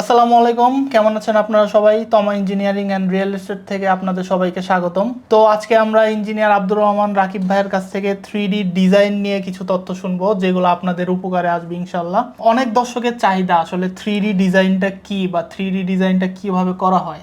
আসসালামু আলাইকুম, কেমন আছেন আপনারা সবাই? তমা ইঞ্জিনিয়ারিং অ্যান্ড রিয়েল এস্টেট থেকে আপনাদের সবাইকে স্বাগতম। তো আজকে আমরা ইঞ্জিনিয়ার আব্দুর রহমান রাকিব ভাইয়ের কাছ থেকে 3D ডিজাইন নিয়ে কিছু তথ্য শুনবো, যেগুলো আপনাদের উপকারে আসবে ইনশাল্লাহ। অনেক দর্শকের চাহিদা আসলে 3D ডিজাইনটা কি বা 3D ডিজাইনটা কিভাবে করা হয়,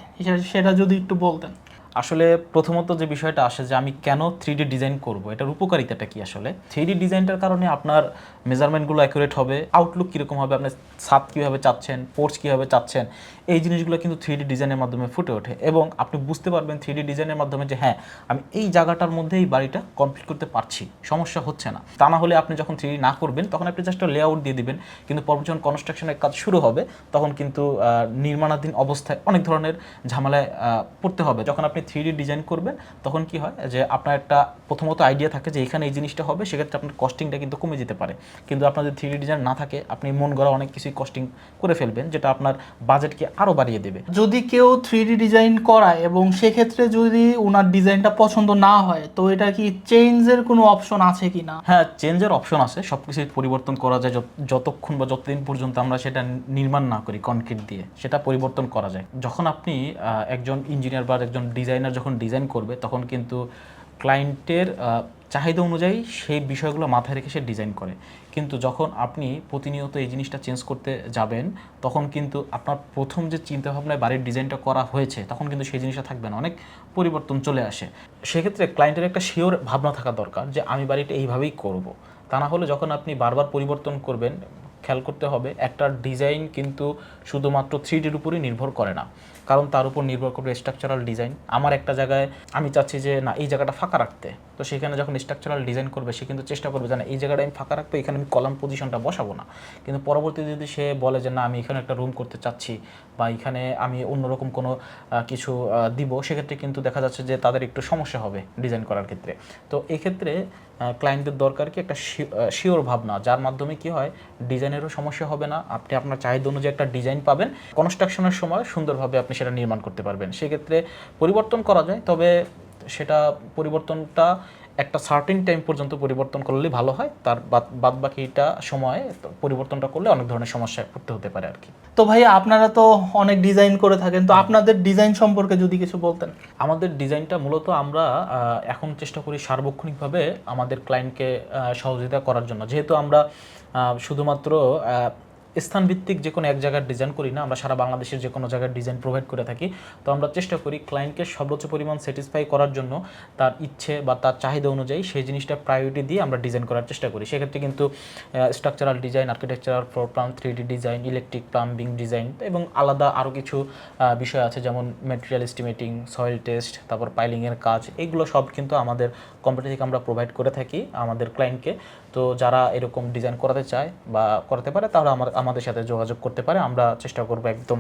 সেটা যদি একটু বলতেন। আসলে প্রথমত যে বিষয়টা আসে যে আমি কেন 3D ডিজাইন করব, এটার উপকারিতাটা কি? আসলে 3D ডিজাইনটার কারণে আপনার মেজারমেন্টগুলো অ্যাকুরেট হবে, আউটলুক কীরকম হবে, আপনার ছাদ কীভাবে চাচ্ছেন, পোর্চ কীভাবে চাচ্ছেন, এই জিনিসগুলো কিন্তু 3D ডিজাইনের মাধ্যমে ফুটে ওঠে এবং আপনি বুঝতে পারবেন 3D ডিজাইনের মাধ্যমে যে হ্যাঁ, আমি এই জায়গাটার মধ্যে এই বাড়িটা কমপ্লিট করতে পারছি, সমস্যা হচ্ছে না। তা না হলে আপনি যখন 3D না করবেন তখন আপনি জাস্ট লেআউট দিয়ে দিবেন, কিন্তু পরবর্তী যখন কনস্ট্রাকশনের কাজ শুরু হবে তখন কিন্তু নির্মাণাধীন অবস্থায় অনেক ধরনের ঝামেলায় পড়তে হবে। যখন আপনি 3D ডিজাইন করবেন তখন কি হয় যে আপনার একটা প্রথমত আইডিয়া থাকে যে এখানে এই জিনিসটা হবে, সেক্ষেত্রে আপনার কস্টিংটা কিন্তু কমে যেতে পারে। কিন্তু আপনার যদি 3D ডিজাইন না থাকে, আপনি মন গড়া অনেক কিছুই কস্টিং করে ফেলবেন, যেটা আপনার বাজেটকে আরও বাড়িয়ে দেবে। যদি কেউ 3D ডিজাইন করায় এবং সেক্ষেত্রে যদি ওনার ডিজাইনটা পছন্দ না হয়, তো এটা কি চেঞ্জের কোনো অপশন আছে কি না? হ্যাঁ, চেঞ্জের অপশন আছে, সব কিছুই পরিবর্তন করা যায়। যতক্ষণ বা যতদিন পর্যন্ত আমরা সেটা নির্মাণ না করি কনক্রিট দিয়ে, সেটা পরিবর্তন করা যায়। যখন আপনি একজন ইঞ্জিনিয়ার বা একজন ডিজাইনার যখন ডিজাইন করবে তখন কিন্তু ক্লায়েন্টের চাহিদা অনুযায়ী সেই বিষয়গুলো মাথায় রেখে সে ডিজাইন করে। কিন্তু যখন আপনি প্রতিনিয়ত এই জিনিসটা চেঞ্জ করতে যাবেন তখন কিন্তু আপনার প্রথম যে চিন্তাভাবনায় বাড়ির ডিজাইনটা করা হয়েছে তখন কিন্তু সেই জিনিসটা থাকবে না, অনেক পরিবর্তন চলে আসে। সেক্ষেত্রে ক্লায়েন্টের একটা শিওর ভাবনা থাকা দরকার যে আমি বাড়িটা এইভাবেই করব। তা না হলে যখন আপনি বারবার পরিবর্তন করবেন, খেয়াল করতে হবে একটা ডিজাইন কিন্তু শুধুমাত্র 3Dর উপরই নির্ভর করে না, কারণ তার উপর নির্ভর করবে স্ট্রাকচারাল ডিজাইন। আমার একটা জায়গায় আমি চাচ্ছি যে না, এই জায়গাটা ফাঁকা রাখতে, তো সেখানে যখন স্ট্রাকচারাল ডিজাইন করবে সে কিন্তু চেষ্টা করবে যে না, এই জায়গাটা আমি ফাঁকা রাখবো, এখানে আমি কলাম পজিশনটা বসাবো না। কিন্তু পরবর্তীতে যদি সে বলে যে না, আমি এখানে একটা রুম করতে চাচ্ছি বা এখানে আমি অন্যরকম কোনো কিছু দিব, সেক্ষেত্রে কিন্তু দেখা যাচ্ছে যে তাদের একটু সমস্যা হবে ডিজাইন করার ক্ষেত্রে। তো এক্ষেত্রে ক্লায়েন্টদের দরকার কি একটা শিওর ভাবনা, যার মাধ্যমে কি হয় ডিজাইনেরও সমস্যা হবে না, আপনি আপনার চাহিদা অনুযায়ী একটা ডিজাইন পাবেন, কনস্ট্রাকশনের সময় সুন্দরভাবে আপনি সেটা নির্মাণ করতে পারবেন। সেক্ষেত্রে পরিবর্তন করা যায়, তবে সেটা পরিবর্তনটা একটা সার্টেন টাইম পর্যন্ত পরিবর্তন করলেই ভালো হয়। তার বাদ বাকিটা সময়ে পরিবর্তনটা করলে অনেক ধরনের সমস্যায় পড়তে হতে পারে আর কি। তো ভাইয়া, আপনারা তো অনেক ডিজাইন করে থাকেন, তো আপনাদের ডিজাইন সম্পর্কে যদি কিছু বলতেন। আমাদের ডিজাইনটা মূলত আমরা এখন চেষ্টা করি সার্বক্ষণিকভাবে আমাদের ক্লায়েন্টকে সহযোগিতা করার জন্য। যেহেতু আমরা শুধুমাত্র স্থানভিত্তিক যে কোনো এক জায়গার ডিজাইন করি না, আমরা সারা বাংলাদেশের যে কোনো জায়গার ডিজাইন প্রোভাইড করে থাকি। তো আমরা চেষ্টা করি ক্লায়েন্টকে সর্বোচ্চ পরিমাণ স্যাটিসফাই করার জন্য তার ইচ্ছে বা তার চাহিদা অনুযায়ী সেই জিনিসটা প্রায়োরিটি দিয়ে আমরা ডিজাইন করার চেষ্টা করি। সেক্ষেত্রে কিন্তু structural design, architectural, floor plan, 3D design, electric plumbing design এবং আলাদা আরও কিছু বিষয় আছে, যেমন ম্যাটেরিয়াল এস্টিমেটিং, সয়েল টেস্ট, তারপর পাইলিংয়ের কাজ, এগুলো সব কিন্তু আমাদের কোম্পানি থেকে আমরা প্রোভাইড করে থাকি আমাদের ক্লায়েন্টকে। তো যারা এরকম ডিজাইন করাতে চায় বা করাতে পারে তারা আমাদের সাথে যোগাযোগ করতে পারে। আমরা চেষ্টা করবো একদম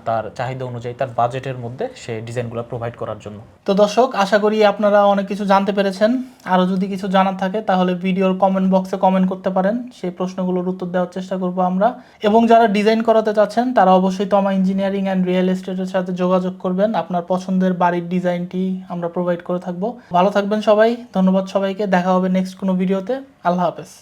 তার চাহিদা অনুযায়ী তার বাজেটের মধ্যে সে ডিজাইনগুলো প্রোভাইড করার জন্য। তো দর্শক, আশা করি আপনারা অনেক কিছু জানতে পেরেছেন। আরও যদি কিছু জানার থাকে তাহলে ভিডিওর কমেন্ট বক্সে কমেন্ট করতে পারেন, সেই প্রশ্নগুলোর উত্তর দেওয়ার চেষ্টা করব আমরা। এবং যারা ডিজাইন করাতে চাচ্ছেন তারা অবশ্যই তমা ইঞ্জিনিয়ারিং অ্যান্ড রিয়েল এস্টেটের সাথে যোগাযোগ করবেন। আপনার পছন্দের বাড়ির ডিজাইনটি আমরা প্রোভাইড করে থাকবো। ভালো থাকবেন সবাই, ধন্যবাদ সবাইকে, দেখা হবে নেক্সট কোনো ভিডিওতে। আল্লাহ হাফেজ।